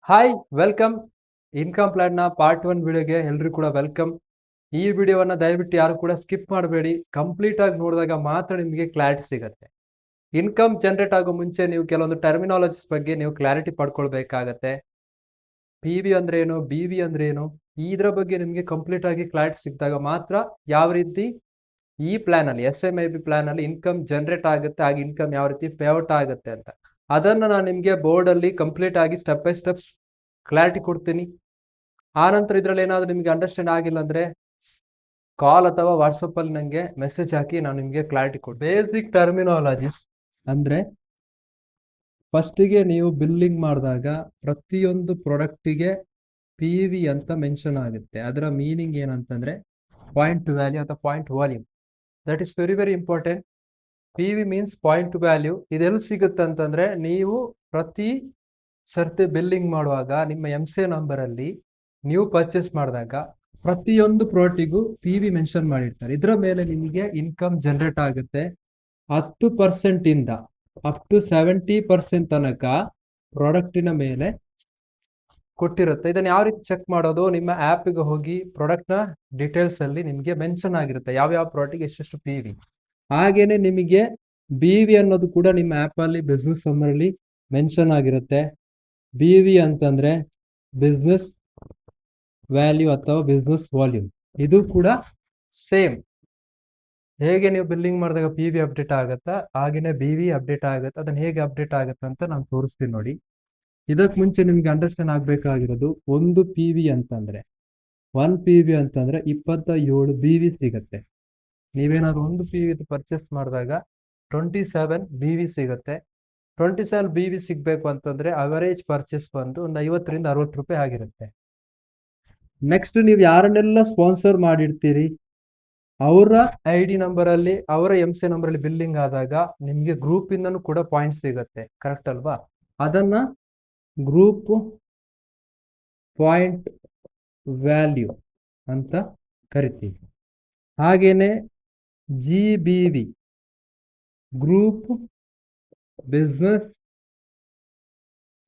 Hi welcome income plan ನ part 1 ವಿಡಿಯೋಗೆ ಎಲ್ಲರೂ ಕೂಡ ವೆಲ್ಕಮ್. ಈ ವಿಡಿಯೋವನ್ನ ದಯವಿಟ್ಟು ಯಾರು ಕೂಡ ಸ್ಕಿಪ್ ಮಾಡಬೇಡಿ. ಕಂಪ್ಲೀಟ್ ಆಗಿ ನೋಡಿದಾಗ ಮಾತ್ರ ನಿಮಗೆ ಕ್ಲಾರಿಟಿ ಸಿಗುತ್ತೆ. ಇನ್ಕಮ್ ಜನರೇಟ್ ಆಗೋ ಮುಂಚೆ ನೀವು ಕೆಲವೊಂದು ಟರ್ಮಿನಾಲಜೀಸ್ ಬಗ್ಗೆ ನೀವು ಕ್ಲಾರಿಟಿ ಪಡ್ಕೊಳ್ಬೇಕಾಗತ್ತೆ. ಪಿ ವಿ ಅಂದ್ರೆ ಏನು, ಬಿ ವಿ ಅಂದ್ರೆ ಏನು, ಇದರ ಬಗ್ಗೆ ನಿಮಗೆ ಕಂಪ್ಲೀಟ್ ಆಗಿ ಕ್ಲಾರಿಟಿ ಸಿಕ್ಕಿದಾಗ ಮಾತ್ರ ಯಾವ ರೀತಿ ಈ ಪ್ಲಾನ್ ಅಲ್ಲಿ SMIB ಪ್ಲಾನ್ ಅಲ್ಲಿ ಇನ್ಕಮ್ ಜನರೇಟ್ ಆಗುತ್ತೆ, ಆಗ ಇನ್ಕಮ್ ಯಾವ ರೀತಿ ಪೇಔಟ್ ಆಗುತ್ತೆ ಅಂತ ಅದನ್ನ ನಾನು ನಿಮ್ಗೆ ಬೋರ್ಡ್ ಅಲ್ಲಿ ಕಂಪ್ಲೀಟ್ ಆಗಿ ಸ್ಟೆಪ್ ಬೈ ಸ್ಟೆಪ್ಸ್ ಕ್ಲಾರಿಟಿ ಕೊಡ್ತೀನಿ. ಆ ನಂತರ ಇದ್ರಲ್ಲಿ ಏನಾದ್ರು ನಿಮ್ಗೆ ಅಂಡರ್ಸ್ಟ್ಯಾಂಡ್ ಆಗಿಲ್ಲ ಅಂದ್ರೆ ಕಾಲ್ ಅಥವಾ ವಾಟ್ಸಪ್ ಅಲ್ಲಿ ನಂಗೆ ಮೆಸೇಜ್ ಹಾಕಿ ನಾನು ನಿಮ್ಗೆ ಕ್ಲಾರಿಟಿ ಕೊಡ್ತೀನಿ. ಬೇಸಿಕ್ ಟರ್ಮಿನಾಲಜೀಸ್ ಅಂದ್ರೆ ಫಸ್ಟಿಗೆ ನೀವು ಬಿಲ್ಲಿಂಗ್ ಮಾಡಿದಾಗ ಪ್ರತಿಯೊಂದು ಪ್ರಾಡಕ್ಟಿಗೆ ಪಿ ವಿ ಅಂತ ಮೆನ್ಷನ್ ಆಗುತ್ತೆ. ಅದರ ಮೀನಿಂಗ್ ಏನಂತಂದ್ರೆ ಪಾಯಿಂಟ್ ವ್ಯಾಲ್ಯೂ ಅಥವಾ point volume. That is very very important. P V means point value. ಇದೆಲ್ಲಿ ಸಿಗುತ್ತೆ ಅಂತಂದ್ರೆ ನೀವು ಪ್ರತಿ ಸರ್ತಿ ಬಿಲ್ಲಿಂಗ್ ಮಾಡುವಾಗ ನಿಮ್ಮ MCA ನಂಬರ್ ಅಲ್ಲಿ ನೀವು ಪರ್ಚೇಸ್ ಮಾಡಿದಾಗ ಪ್ರತಿಯೊಂದು ಪ್ರಾಡಕ್ಟಿಗೂ ಪಿ ವಿ ಮೆನ್ಷನ್ ಮಾಡಿರ್ತಾರೆ. ಇದರ ಮೇಲೆ ನಿಮಗೆ ಇನ್ಕಮ್ ಜನರೇಟ್ ಆಗುತ್ತೆ. 10% ಇಂದ ಅಪ್ ಟು 70% ತನಕ ಪ್ರಾಡಕ್ಟಿನ ಮೇಲೆ ಕೊಟ್ಟಿರುತ್ತೆ. ಇದನ್ನ ಯಾವ ರೀತಿ ಚೆಕ್ ಮಾಡೋದು, ನಿಮ್ಮ ಆ್ಯಪ್ಗೆ ಹೋಗಿ ಪ್ರಾಡಕ್ಟ್ ನ ಡೀಟೇಲ್ಸ್ ಅಲ್ಲಿ ನಿಮಗೆ ಮೆನ್ಷನ್ ಆಗಿರುತ್ತೆ ಯಾವ ಯಾವ ಪ್ರಾಡಕ್ಟ್ಗೆ ಎಷ್ಟೆಷ್ಟು ಪಿ ವಿ. ಹಾಗೇನೆ ನಿಮಗೆ ಬಿ ವಿ ಅನ್ನೋದು ಕೂಡ ನಿಮ್ಮ ಆ್ಯಪ್ ಅಲ್ಲಿ ಬಿಸ್ನೆಸ್ ಸಮ್ಮರ್ ಅಲ್ಲಿ ಮೆನ್ಷನ್ ಆಗಿರುತ್ತೆ. ಬಿ ವಿ ಅಂತಂದ್ರೆ ಬಿಸ್ನೆಸ್ ವ್ಯಾಲ್ಯೂ ಅಥವಾ ಬಿಸ್ನೆಸ್ ವಾಲ್ಯೂಮ್. ಇದು ಕೂಡ ಸೇಮ್ ಹೇಗೆ ನೀವು ಬಿಲ್ಲಿಂಗ್ ಮಾಡಿದಾಗ ಪಿ ವಿ ಅಪ್ಡೇಟ್ ಆಗುತ್ತಾ ಹಾಗೇನೆ ಬಿ ವಿ ಅಪ್ಡೇಟ್ ಆಗುತ್ತೆ. ಅದನ್ನ ಹೇಗೆ ಅಪ್ಡೇಟ್ ಆಗುತ್ತೆ ಅಂತ ನಾನು ತೋರಿಸ್ತೀನಿ ನೋಡಿ. ಇದಕ್ಕೆ ಮುಂಚೆ ನಿಮ್ಗೆ ಅಂಡರ್ಸ್ಟ್ಯಾಂಡ್ ಆಗ್ಬೇಕಾಗಿರೋದು, ಒಂದು ಪಿ ವಿ ಅಂತಂದ್ರೆ 1 ಪಿ ವಿ ಅಂತಂದ್ರೆ 27 ಬಿ ವಿ ಸಿಗುತ್ತೆ. ನೀವೇನಾದ್ರು ಒಂದು ಪಿ ವಿ ಪರ್ಚೇಸ್ ಮಾಡಿದಾಗ 27 ಬಿ ವಿ ಸಿಗುತ್ತೆ. 27 ಬಿ ವಿ ಸಿಗ್ಬೇಕು ಅಂತಂದ್ರೆ ಅವರೇಜ್ ಪರ್ಚೇಸ್ ಬಂದು ಒಂದು 50 ರಿಂದ 60 ರೂಪಾಯಿ ಆಗಿರುತ್ತೆ. ನೆಕ್ಸ್ಟ್ ನೀವು ಯಾರನ್ನೆಲ್ಲ ಸ್ಪಾನ್ಸರ್ ಮಾಡಿರ್ತೀರಿ ಅವರ ID ನಂಬರ್ ಅಲ್ಲಿ, ಅವರ MCA ನಂಬರ್ ಅಲ್ಲಿ ಬಿಲ್ಲಿಂಗ್ ಆದಾಗ ನಿಮ್ಗೆ ಗ್ರೂಪ್ ಇಂದನೂ ಕೂಡ ಪಾಯಿಂಟ್ ಸಿಗುತ್ತೆ. ಕರೆಕ್ಟ್ ಅಲ್ವಾ? ಅದನ್ನ ಗ್ರೂಪ್ ಪಾಯಿಂಟ್ ವ್ಯಾಲ್ಯೂ ಅಂತ ಕರಿತೀವಿ. ಹಾಗೇನೆ GBV group business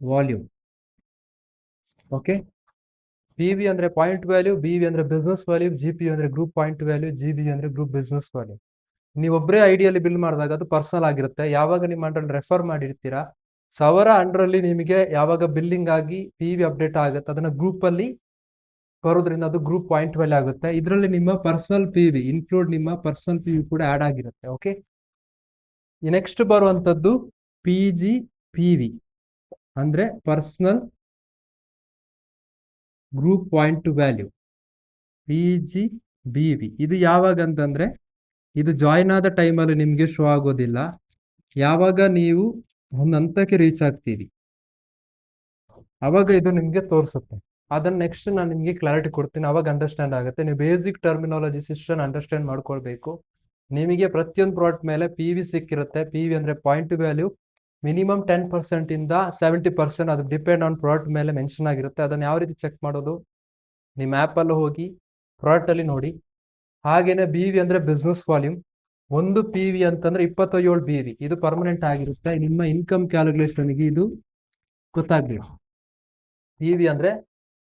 volume. Okay, P V ಅಂದ್ರೆ ಪಾಯಿಂಟ್ ವ್ಯಾಲ್ಯೂ, ಬಿ ವಿ ಅಂದ್ರೆ ಬಿಸ್ನೆಸ್ ವ್ಯಾಲ್ಯೂ, GP ಅಂದ್ರೆ ಗ್ರೂಪ್ ಪಾಯಿಂಟ್ ವ್ಯಾಲ್ಯೂ, GB ಅಂದ್ರೆ ಗ್ರೂಪ್ ಬಿಸ್ನೆಸ್ ವ್ಯಾಲ್ಯೂ. ನೀವೊಬ್ಬರೇ ಐಡಿಯಲ್ಲಿ ಬಿಲ್ ಮಾಡಿದಾಗ ಅದು ಪರ್ಸನಲ್ ಆಗಿರುತ್ತೆ. ಯಾವಾಗ ನಿಮ್ಮ ಅಂಡರ್ ರೆಫರ್ ಮಾಡಿರ್ತೀರಾ ಅವರ ಅಂಡರ್ ಅಲ್ಲಿ ನಿಮಗೆ ಯಾವಾಗ ಬಿಲ್ಲಿಂಗ್ ಆಗಿ ಪಿ ವಿ ಅಪ್ಡೇಟ್ ಆಗುತ್ತೆ ಅದನ್ನ ಗ್ರೂಪ್ ಅಲ್ಲಿ ಬರೋದ್ರಿಂದ ಅದು ಗ್ರೂಪ್ ಪಾಯಿಂಟ್ ವ್ಯಾಲ್ಯೂ ಆಗುತ್ತೆ. ಇದರಲ್ಲಿ ನಿಮ್ಮ ಪರ್ಸನಲ್ ಪಿ ವಿ ಇನ್ಕ್ಲೂಡ್ ನಿಮ್ಮ ಪರ್ಸನಲ್ ಪಿ ವಿ ಕೂಡ ಆಡ್ ಆಗಿರುತ್ತೆ. ಓಕೆ, ನೆಕ್ಸ್ಟ್ ಬರುವಂತದ್ದು PGPV ಅಂದ್ರೆ personal group point value. PGBV ಇದು ಯಾವಾಗ ಅಂತಂದ್ರೆ ಇದು ಜಾಯಿನ್ ಆದ ಟೈಮಲ್ಲಿ ನಿಮ್ಗೆ ಶೋ ಆಗೋದಿಲ್ಲ. ಯಾವಾಗ ನೀವು ಒಂದು ಹಂತಕ್ಕೆ ರೀಚ್ ಆಗ್ತೀವಿ ಅವಾಗ ಇದು ನಿಮ್ಗೆ ತೋರಿಸುತ್ತೆ. ಅದನ್ನ ನೆಕ್ಸ್ಟ್ ನಾನು ನಿಮ್ಗೆ ಕ್ಲಾರಿಟಿ ಕೊಡ್ತೀನಿ, ಅವಾಗ ಅಂಡರ್ಸ್ಟ್ಯಾಂಡ್ ಆಗುತ್ತೆ. ನೀವು ಬೇಸಿಕ್ ಟರ್ಮಿನಾಲಜೀಸ್ ಇಷ್ಟನ್ನು ಅಂಡರ್ಸ್ಟ್ಯಾಂಡ್ ಮಾಡ್ಕೊಳ್ಬೇಕು. ನಿಮಗೆ ಪ್ರತಿಯೊಂದು ಪ್ರಾಡಕ್ಟ್ ಮೇಲೆ ಪಿ ವಿ ಸಿಕ್ಕಿರುತ್ತೆ. ಪಿ ವಿ ಅಂದ್ರೆ ಪಾಯಿಂಟ್ ವ್ಯಾಲ್ಯೂ. ಮಿನಿಮಮ್ 10% ಇಂದ 70% ಅದು ಡಿಪೆಂಡ್ ಆನ್ ಪ್ರಾಡಕ್ಟ್ ಮೇಲೆ ಮೆನ್ಷನ್ ಆಗಿರುತ್ತೆ. ಅದನ್ನ ಯಾವ ರೀತಿ ಚೆಕ್ ಮಾಡೋದು, ನಿಮ್ಮ ಆ್ಯಪ್ ಅಲ್ಲಿ ಹೋಗಿ ಪ್ರಾಡಕ್ಟ್ ಅಲ್ಲಿ ನೋಡಿ. ಹಾಗೇನೆ ಬಿ ವಿ ಅಂದ್ರೆ ಬಿಸ್ನೆಸ್ ವಾಲ್ಯೂಮ್. ಒಂದು ಪಿ ವಿ ಅಂತಂದ್ರೆ 27 ಬಿ ವಿ. ಇದು ಪರ್ಮನೆಂಟ್ ಆಗಿರುತ್ತೆ. ನಿಮ್ಮ ಇನ್ಕಮ್ ಕ್ಯಾಲ್ಕುಲೇಷನ್ಗೆ ಇದು ಗೊತ್ತಾಗ್ಬೇಕು. ಪಿ ವಿ ಅಂದ್ರೆ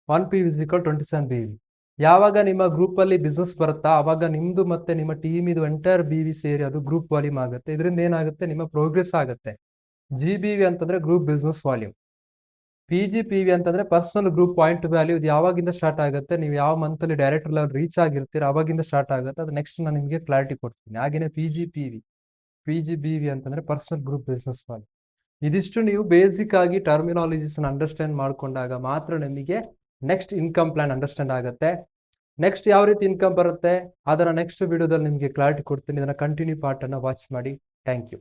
1 ಪಿ ವಿ = 27 ಬಿ ವಿ. ಯಾವಾಗ ನಿಮ್ಮ ಗ್ರೂಪ್ ಅಲ್ಲಿ ಬಿಸ್ನೆಸ್ ಬರುತ್ತಾ ಅವಾಗ ನಿಮ್ದು ಮತ್ತೆ ನಿಮ್ಮ ಟೀಮ್ ಇದು ಎಂಟೈರ್ ಬಿ ವಿ ಸೇರಿ ಅದು ಗ್ರೂಪ್ ವಾಲ್ಯೂಮ್ ಆಗುತ್ತೆ. ಇದರಿಂದ ಏನಾಗುತ್ತೆ, ನಿಮ್ಮ ಪ್ರೋಗ್ರೆಸ್ ಆಗುತ್ತೆ. GBV ಅಂತಂದ್ರೆ ಗ್ರೂಪ್ ಬಿಸ್ನೆಸ್ ವಾಲ್ಯೂಮ್. PGPV ಅಂತಂದ್ರೆ ಪರ್ಸನಲ್ ಗ್ರೂಪ್ ಪಾಯಿಂಟ್ ವ್ಯಾಲ್ಯೂ. ಇದು ಯಾವಾಗಿಂದ ಸ್ಟಾರ್ಟ್ ಆಗುತ್ತೆ, ನೀವು ಯಾವ ಮಂತ್ ಅಲ್ಲಿ ಡೈರೆಕ್ಟರ್ ಲೆವೆಲ್ ರೀಚ್ ಆಗಿರ್ತೀರ ಅವಾಗಿಂದ ಸ್ಟಾರ್ಟ್ ಆಗುತ್ತೆ. ಅದು ನೆಕ್ಸ್ಟ್ ನಾನು ನಿಮಗೆ ಕ್ಲಾರಿಟಿ ಕೊಡ್ತೀನಿ. ಹಾಗೇನೆ PGBV ಅಂತಂದ್ರೆ ಪರ್ಸನಲ್ ಗ್ರೂಪ್ ಬಿಸ್ನೆಸ್ ವಾಲ್ಯೂಮ್. ಇದಿಷ್ಟು ನೀವು ಬೇಸಿಕ್ ಆಗಿ ಟರ್ಮಿನಾಲಜೀಸ್ ಅಂಡರ್ಸ್ಟ್ಯಾಂಡ್ ಮಾಡ್ಕೊಂಡಾಗ ಮಾತ್ರ ನಿಮಗೆ ನೆಕ್ಸ್ಟ್ ಇನ್ಕಮ್ ಪ್ಲಾನ್ ಅಂಡರ್ಸ್ಟ್ಯಾಂಡ್ ಆಗುತ್ತೆ. ನೆಕ್ಸ್ಟ್ ಯಾವ ರೀತಿ ಇನ್ಕಮ್ ಬರುತ್ತೆ ಅದನ್ನ ನೆಕ್ಸ್ಟ್ ವಿಡಿಯೋದಲ್ಲಿ ನಿಮಗೆ ಕ್ಲಾರಿಟಿ ಕೊಡ್ತೀನಿ. ಇದನ್ನ ಕಂಟಿನ್ಯೂ ಪಾರ್ಟ್ ಅನ್ನ ವಾಚ್ ಮಾಡಿ. Thank you.